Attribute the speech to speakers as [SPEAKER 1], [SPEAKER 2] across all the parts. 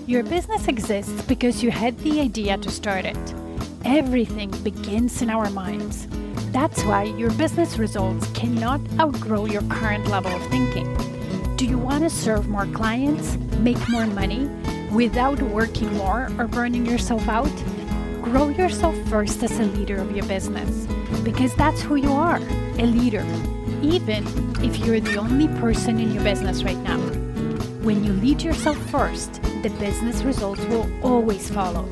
[SPEAKER 1] Your business exists because you had the idea to start it. Everything begins in our minds. That's why your business results cannot outgrow your current level of thinking. Do you want to serve more clients, make more money, without working more or burning yourself out? Grow yourself first as a leader of your business, because that's who you are, a leader, even if you're the only person in your business right now. When you lead yourself first, the business results will always follow.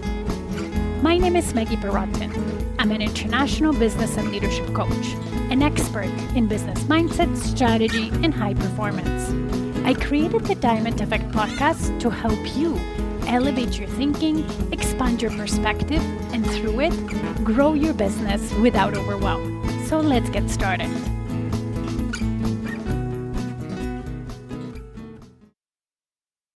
[SPEAKER 1] My name is Maggie. I'm an international business and leadership coach, an expert in business mindset, strategy, and high performance. I created the Diamond Effect podcast to help you elevate your thinking, expand your perspective, and through it, grow your business without overwhelm. So let's get started.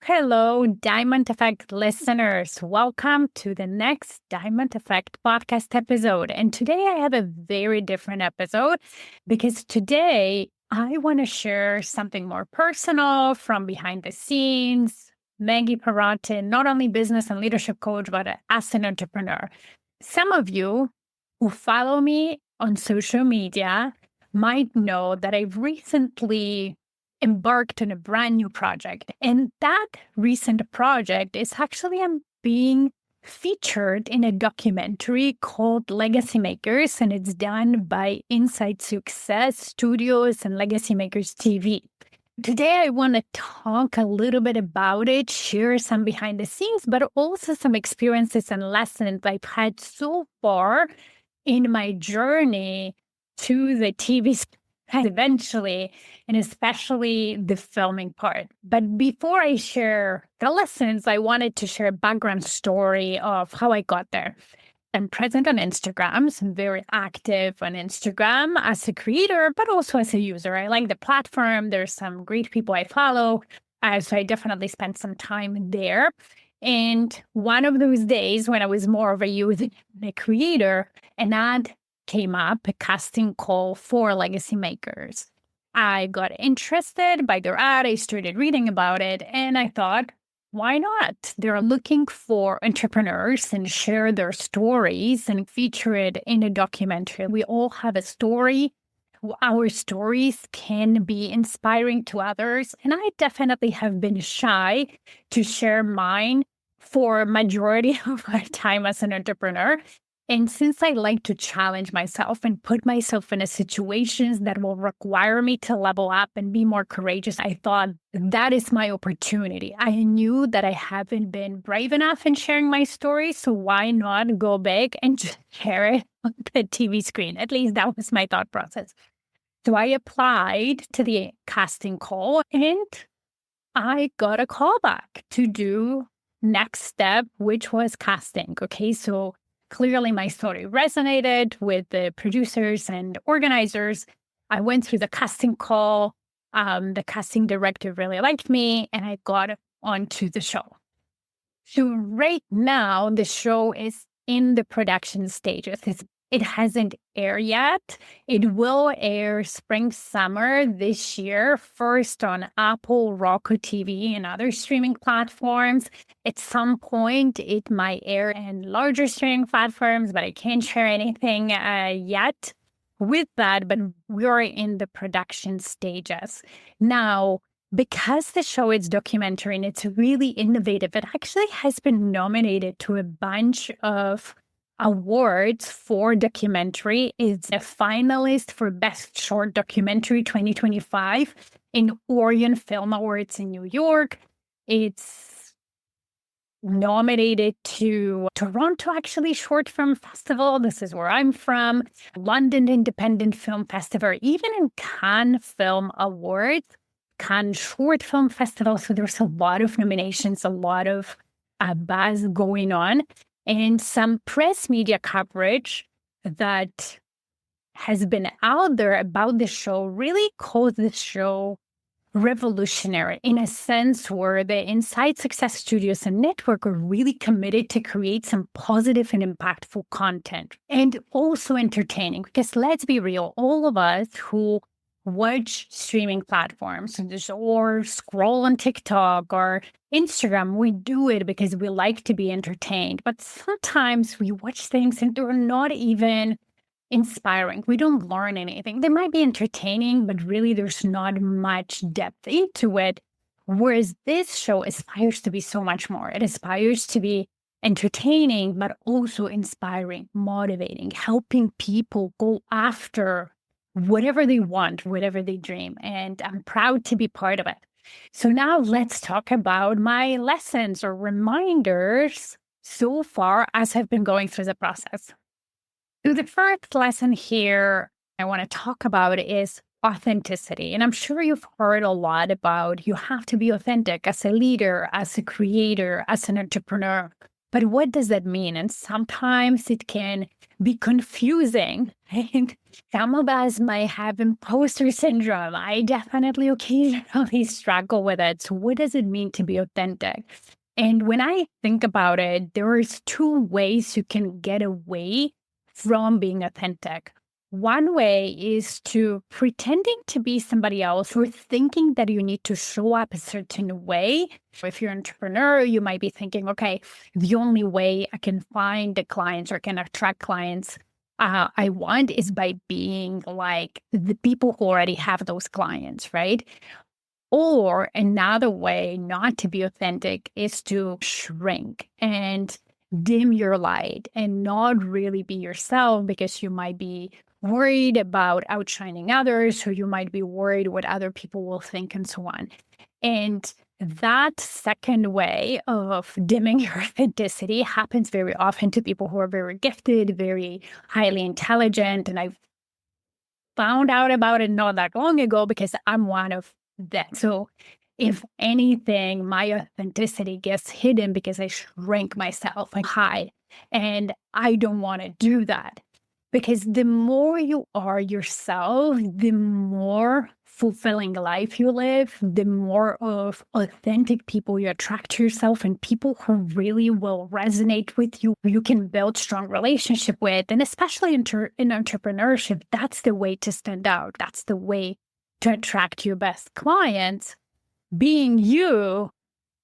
[SPEAKER 1] Hello, Diamond Effect listeners. Welcome to the next Diamond Effect podcast episode. And today I have a very different episode because today I want to share something more personal from behind the scenes. Maggie, not only business and leadership coach, but as an entrepreneur. Some of you who follow me on social media might know that I've recently embarked on a brand new project. And that recent project is actually being featured in a documentary called Legacy Makers, and it's done by Inside Success Studios and Legacy Makers TV. Today, I want to talk a little bit about it, share some behind the scenes, but also some experiences and lessons I've had so far in my journey to the TV screen eventually, and especially the filming part. But before I share the lessons, I wanted to share a background story of how I got there. I'm present on Instagram, so I'm very active on Instagram as a creator, but also as a user. I like the platform. There's some great people I follow, so I definitely spent some time there. And one of those days when I was more of a user than a creator, an ad came up, a casting call for Legacy Makers. I got interested by their ad. I started reading about it, and I thought, why not? They're looking for entrepreneurs and share their stories and feature it in a documentary. We all have a story. Our stories can be inspiring to others, and I definitely have been shy to share mine for majority of my time as an entrepreneur. And since I like to challenge myself and put myself in situations that will require me to level up and be more courageous, I thought that is my opportunity. I knew that I haven't been brave enough in sharing my story, so why not go big and just share it on the TV screen? At least that was my thought process. So I applied to the casting call and I got a call back to do next step, which was casting. Okay, so clearly, my story resonated with the producers and organizers. I went through the casting call. The casting director really liked me, and I got onto the show. So right now, the show is in the production stages. It hasn't aired yet. It will air spring, summer this year, first on Apple, Roku TV, and other streaming platforms. At some point, it might air in larger streaming platforms, but I can't share anything yet with that. But we're in the production stages. Now, because the show is documentary and it's really innovative, it actually has been nominated to a bunch of awards for documentary. It's a finalist for Best Short Documentary 2025 in Orion Film Awards in New York. It's nominated to Toronto, actually, Short Film Festival. This is where I'm from. London Independent Film Festival, even in Cannes Film Awards, Cannes Short Film Festival. So there's a lot of nominations, a lot of buzz going on. And some press media coverage that has been out there about the show really calls the show revolutionary in a sense where the Inside Success Studios and network are really committed to create some positive and impactful content and also entertaining. Because let's be real, all of us who watch streaming platforms or scroll on TikTok or Instagram. We do it because we like to be entertained. But sometimes we watch things and they're not even inspiring. We don't learn anything. They might be entertaining, but really there's not much depth into it. Whereas this show aspires to be so much more. It aspires to be entertaining, but also inspiring, motivating, helping people go after whatever they want, whatever they dream. And I'm proud to be part of it. So now let's talk about my lessons or reminders so far as I've been going through the process. So the first lesson here I want to talk about is authenticity. And I'm sure you've heard a lot about you have to be authentic as a leader, as a creator, as an entrepreneur. But what does that mean? And sometimes it can be confusing. And some of us might have imposter syndrome. I definitely occasionally struggle with it. So what does it mean to be authentic? And when I think about it, there's two ways you can get away from being authentic. One way is to pretending to be somebody else or thinking that you need to show up a certain way. If you're an entrepreneur, you might be thinking, okay, the only way I can find the clients or can attract clients I want is by being like the people who already have those clients, right? Or another way not to be authentic is to shrink and dim your light and not really be yourself because you might be worried about outshining others, or you might be worried what other people will think and so on. And that second way of dimming your authenticity happens very often to people who are very gifted, very highly intelligent. And I've found out about it not that long ago because I'm one of them. So if anything, my authenticity gets hidden because I shrink myself, I hide. And I don't want to do that. Because the more you are yourself, the more fulfilling life you live, the more of authentic people you attract to yourself and people who really will resonate with you, you can build strong relationship with. And especially in entrepreneurship, that's the way to stand out. That's the way to attract your best clients. Being you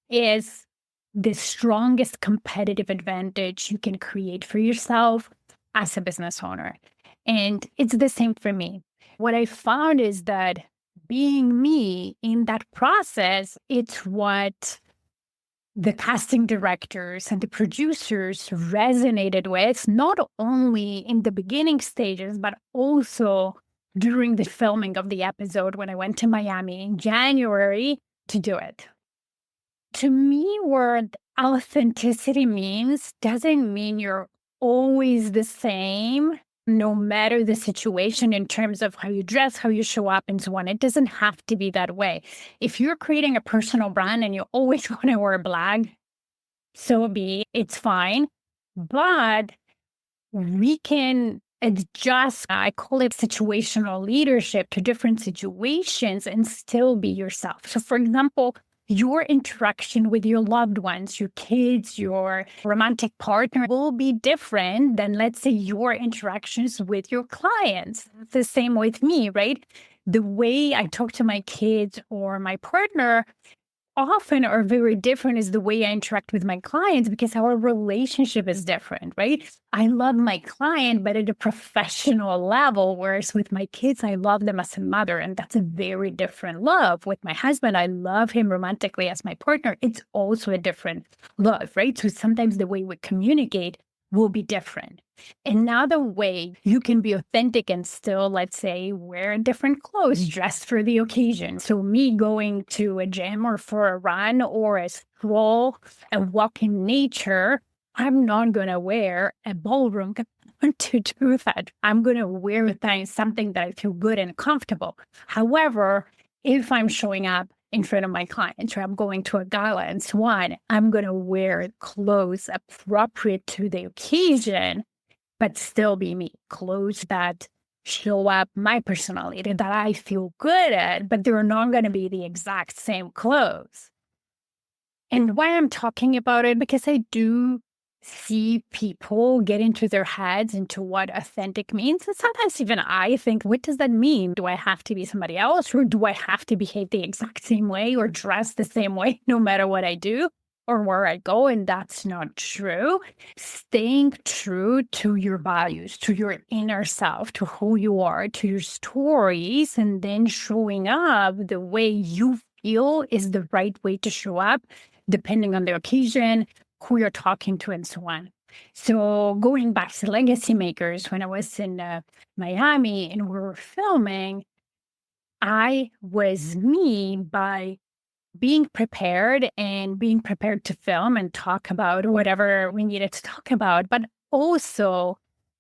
[SPEAKER 1] is the strongest competitive advantage you can create for yourself as a business owner. And it's the same for me. What I found is that being me in that process, it's what the casting directors and the producers resonated with, not only in the beginning stages, but also during the filming of the episode when I went to Miami in January to do it. To me, what authenticity means doesn't mean you're always the same, no matter the situation in terms of how you dress, how you show up, and so on. It doesn't have to be that way. If you're creating a personal brand and you always want to wear black, so be it, it's fine. But we can adjust, I call it situational leadership, to different situations and still be yourself. So, for example, your interaction with your loved ones, your kids, your romantic partner will be different than, let's say, your interactions with your clients. It's the same with me, right? The way I talk to my kids or my partner often are very different is the way I interact with my clients because our relationship is different, right? I love my client, but at a professional level, whereas with my kids, I love them as a mother, and that's a very different love. With my husband, I love him romantically as my partner. It's also a different love, right? So sometimes the way we communicate will be different. Another way you can be authentic and still, let's say, wear different clothes, dress for the occasion. So me going to a gym or for a run or a stroll, a walk in nature, I'm not going to wear a ballroom to do that. I'm going to wear something that I feel good and comfortable. However, if I'm showing up in front of my clients, or I'm going to a gala and so on, I'm going to wear clothes appropriate to the occasion, but still be me. Clothes that show up my personality, that I feel good at, but they're not going to be the exact same clothes. And why I'm talking about it, because I do see people get into their heads into what authentic means. And sometimes even I think, what does that mean? Do I have to be somebody else, or do I have to behave the exact same way or dress the same way no matter what I do or where I go? And that's not true. Staying true to your values, to your inner self, to who you are, to your stories, and then showing up the way you feel is the right way to show up, depending on the occasion, who you're talking to, and so on. So going back to Legacy Makers, when I was in Miami and we were filming, I was me by being prepared and being prepared to film and talk about whatever we needed to talk about, but also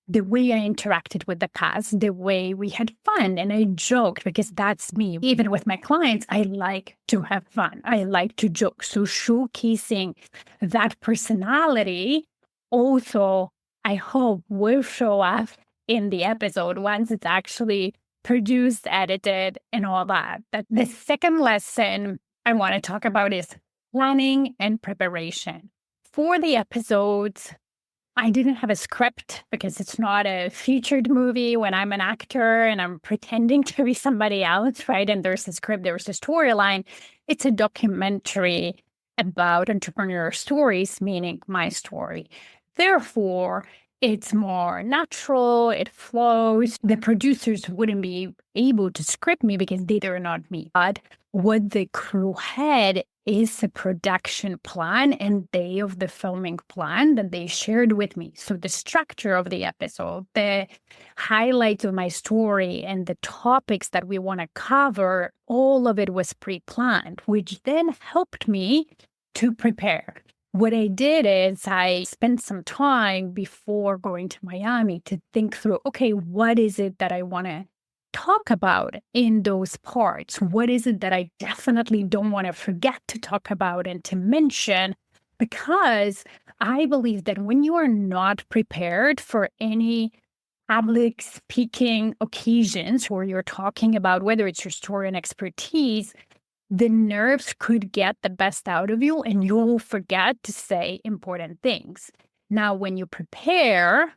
[SPEAKER 1] the way I interacted with the cast, the way we had fun. And I joked because that's me. Even with my clients, I like to have fun. I like to joke. So showcasing that personality also, I hope, will show up in the episode once it's actually produced, edited, and all that. The second lesson I want to talk about is planning and preparation. For the episodes, I didn't have a script because it's not a featured movie when I'm an actor and I'm pretending to be somebody else, right? And there's a script, there's a storyline. It's a documentary about entrepreneur stories, meaning my story. Therefore, it's more natural, it flows. The producers wouldn't be able to script me because they're not me. But what the crew had is a production plan and day of the filming plan that they shared with me. So the structure of the episode, the highlights of my story, and the topics that we want to cover, all of it was pre-planned, which then helped me to prepare. What I did is I spent some time before going to Miami to think through, okay, what is it that I want to talk about in those parts? What is it that I definitely don't want to forget to talk about and to mention? Because I believe that when you are not prepared for any public speaking occasions where you're talking about whether it's your story and expertise, the nerves could get the best out of you and you'll forget to say important things. Now, when you prepare,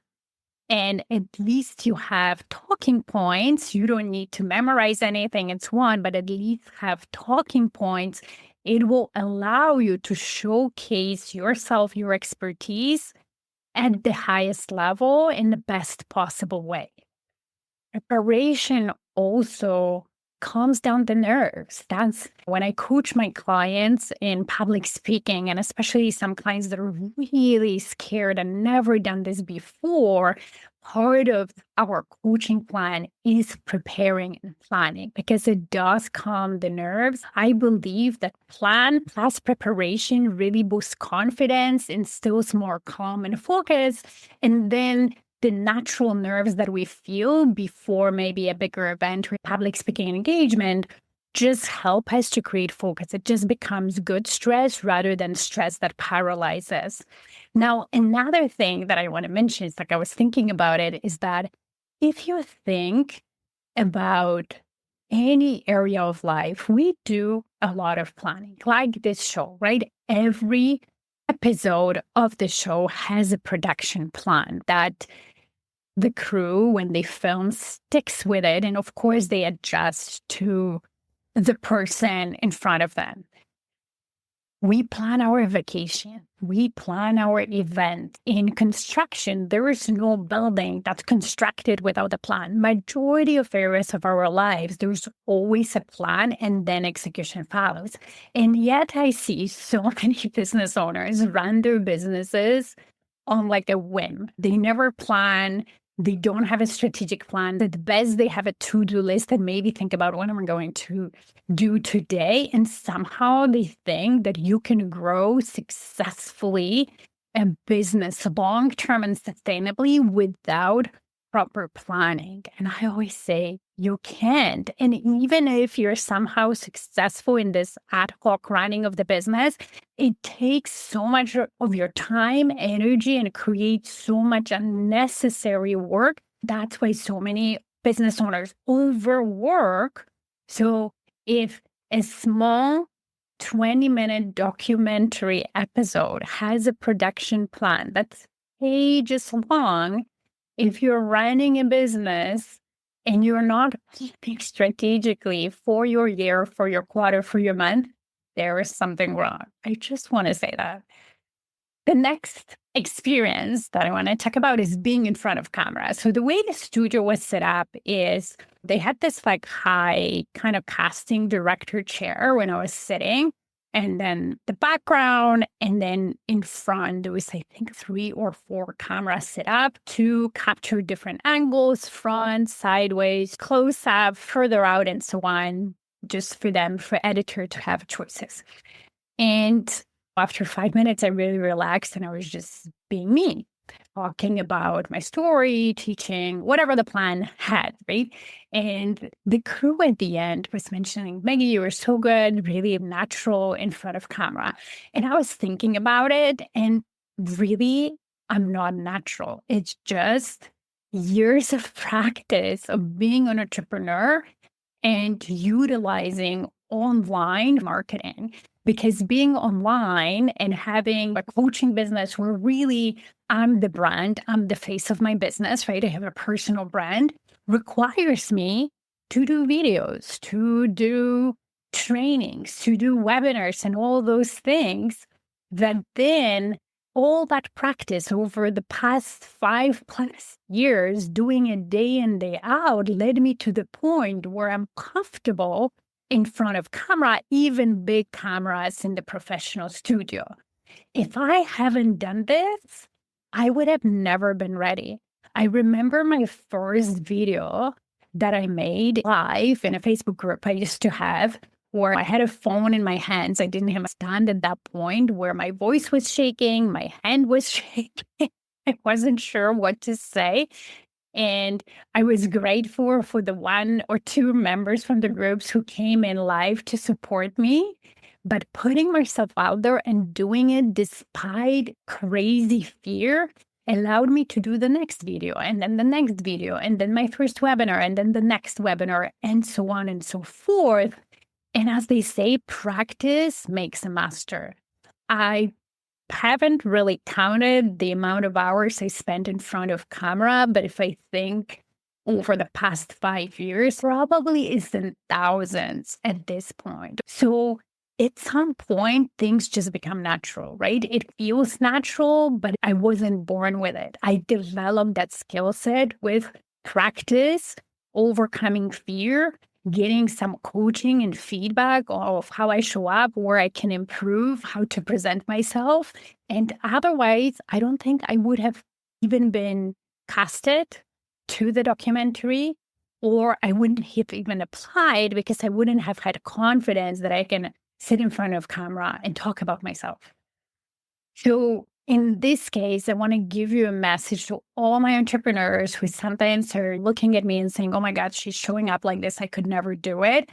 [SPEAKER 1] and at least you have talking points, you don't need to memorize anything and so on, but at least have talking points, it will allow you to showcase yourself, your expertise at the highest level in the best possible way. Preparation also calms down the nerves. That's when I coach my clients in public speaking, and especially some clients that are really scared and never done this before. Part of our coaching plan is preparing and planning because it does calm the nerves. I believe that plan plus preparation really boosts confidence, instills more calm and focus, and then the natural nerves that we feel before maybe a bigger event or public speaking engagement just help us to create focus. It just becomes good stress rather than stress that paralyzes. Now, another thing that I want to mention is like I was thinking about it is that if you think about any area of life, we do a lot of planning, like this show, right? Every episode of the show has a production plan that the crew, when they film, sticks with it. And of course, they adjust to the person in front of them. We plan our vacation. We plan our event. In construction, there is no building that's constructed without a plan. Majority of areas of our lives, there's always a plan and then execution follows. And yet I see so many business owners run their businesses on like a whim. They never plan. They don't have a strategic plan. At best, they have a to-do list and maybe think about what am I going to do today. And somehow they think that you can grow successfully a business long-term and sustainably without proper planning. And I always say you can't. And even if you're somehow successful in this ad hoc running of the business, it takes so much of your time, energy, and creates so much unnecessary work. That's why so many business owners overwork. So if a small 20-minute documentary episode has a production plan that's pages long. If you're running a business and you're not planning strategically for your year, for your quarter, for your month, there is something wrong. I just want to say that. The next experience that I want to talk about is being in front of camera. So the way the studio was set up is they had this like high kind of casting director chair when I was sitting, and then the background, and then in front there was, I think, 3 or 4 cameras set up to capture different angles, front, sideways, close up, further out, and so on, just for them, for editor to have choices. And after 5 minutes, I really relaxed and I was just being me, talking about my story, teaching, whatever the plan had, right? And the crew at the end was mentioning, Maggie, you were so good, really natural in front of camera. And I was thinking about it, and really, I'm not natural. It's just years of practice of being an entrepreneur and utilizing online marketing. Because being online and having a coaching business where really I'm the brand, I'm the face of my business, right? I have a personal brand, requires me to do videos, to do trainings, to do webinars and all those things that then all that practice over the past 5+ years, doing it day in, day out, led me to the point where I'm comfortable in front of camera, even big cameras in the professional studio. If I haven't done this, I would have never been ready. I remember my first video that I made live in a Facebook group I used to have, where I had a phone in my hands. I didn't have a stand at that point, where my voice was shaking, my hand was shaking. I wasn't sure what to say. And I was grateful for the 1 or 2 members from the groups who came in live to support me. But putting myself out there and doing it despite crazy fear allowed me to do the next video, and then the next video, and then my first webinar, and then the next webinar, and so on and so forth. And as they say, practice makes a master. I haven't really counted the amount of hours I spent in front of camera, but if I think over the past 5 years, probably is in thousands at this point. So at some point, things just become natural, right? It feels natural, but I wasn't born with it. I developed that skill set with practice, overcoming fear, getting some coaching and feedback of how I show up, where I can improve, how to present myself. And otherwise, I don't think I would have even been casted to the documentary, or I wouldn't have even applied, because I wouldn't have had confidence that I can sit in front of camera and talk about myself. So in this case, I want to give you a message to all my entrepreneurs who sometimes are looking at me and saying, oh my God, she's showing up like this, I could never do it.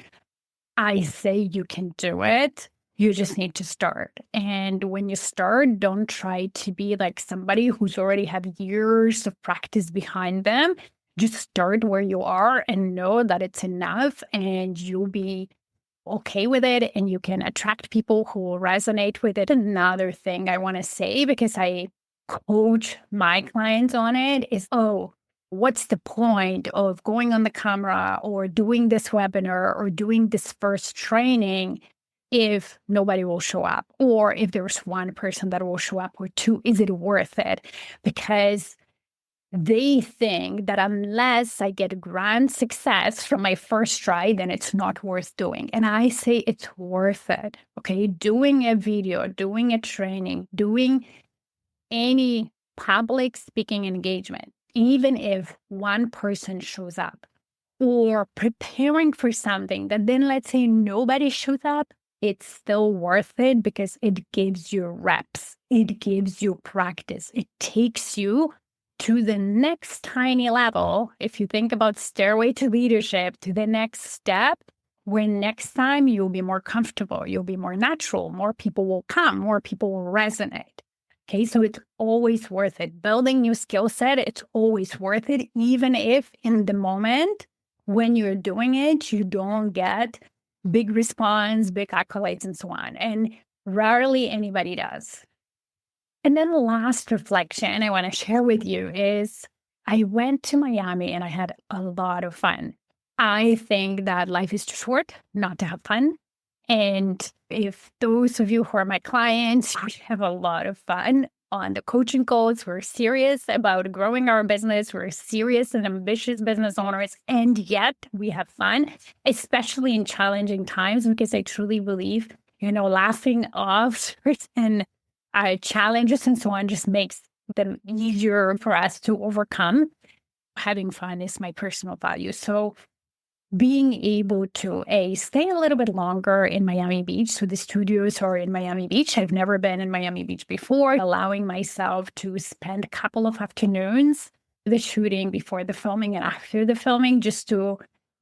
[SPEAKER 1] I say you can do it. You just need to start. And when you start, don't try to be like somebody who's already had years of practice behind them. Just start where you are and know that it's enough, and you'll be okay with it, and you can attract people who will resonate with it. Another thing I want to say, because I coach my clients on it, is, what's the point of going on the camera or doing this webinar or doing this first training if nobody will show up? Or if there's one person that will show up, or 2, is it worth it? Because they think that unless I get grand success from my first try, then it's not worth doing. And I say it's worth it. Okay. Doing a video, doing a training, doing any public speaking engagement, even if one person shows up, or preparing for something that then, let's say, nobody shows up, it's still worth it, because it gives you reps. It gives you practice. It takes you to the next tiny level. If you think about stairway to leadership, to the next step, where next time you'll be more comfortable, you'll be more natural, more people will come, more people will resonate. Okay, so it's always worth it. Building new skill set, it's always worth it, even if in the moment when you're doing it, you don't get big response, big accolades, and so on. And rarely anybody does. And then the last reflection I want to share with you is I went to Miami and I had a lot of fun. I think that life is too short not to have fun. And if those of you who are my clients, we have a lot of fun on the coaching calls. We're serious about growing our business. We're serious and ambitious business owners. And yet we have fun, especially in challenging times, because I truly believe, laughing off and challenges and so on just makes them easier for us to overcome. Having fun is my personal value. So being able to stay a little bit longer in Miami Beach. So the studios are in Miami Beach. I've never been in Miami Beach before. Allowing myself to spend a couple of afternoons, the shooting before the filming and after the filming, just to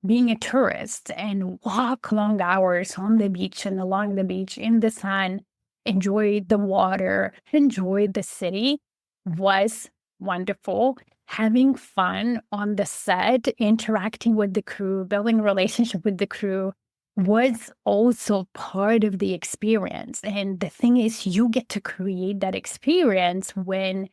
[SPEAKER 1] being a tourist and walk long hours on the beach and along the beach in the sun, enjoy the water, enjoy the city was wonderful. Having fun on the set, interacting with the crew, building a relationship with the crew was also part of the experience. And the thing is, you get to create that experience when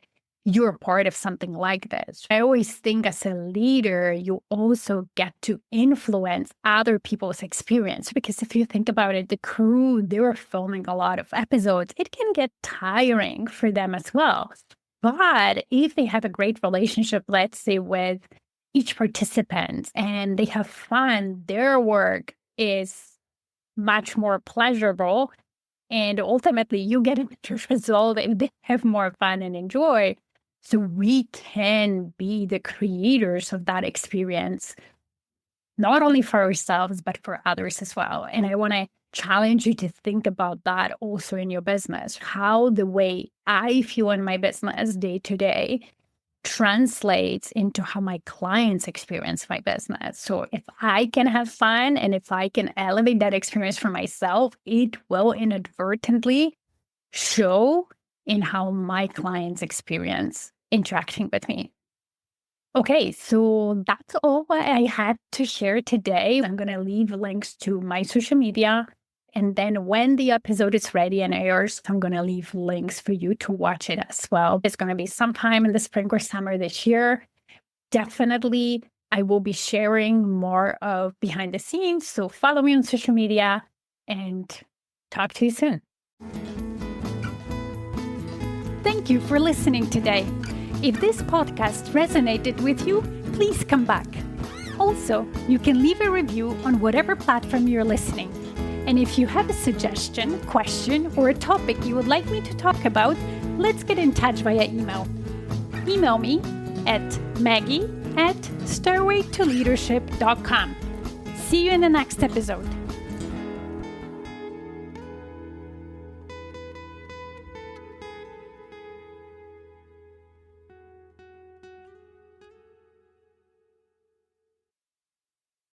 [SPEAKER 1] you're part of something like this. I always think as a leader, you also get to influence other people's experience. Because if you think about it, the crew, they were filming a lot of episodes. It can get tiring for them as well. But if they have a great relationship, let's say with each participant, and they have fun, their work is much more pleasurable. And ultimately, you get a better result and they have more fun and enjoy. So we can be the creators of that experience, not only for ourselves, but for others as well. And I want to challenge you to think about that also in your business, how the way I feel in my business day to day translates into how my clients experience my business. So if I can have fun and if I can elevate that experience for myself, it will inadvertently show in how my clients experience interacting with me. Okay, so that's all I had to share today. I'm going to leave links to my social media. And then when the episode is ready and airs, I'm going to leave links for you to watch it as well. It's going to be sometime in the spring or summer this year. Definitely, I will be sharing more of behind the scenes. So follow me on social media and talk to you soon. Thank you for listening today. If this podcast resonated with you, please come back. Also, you can leave a review on whatever platform you're listening. And if you have a suggestion, question, or a topic you would like me to talk about, let's get in touch via email. Email me at Maggie@stairwaytoleadership.com. See you in the next episode.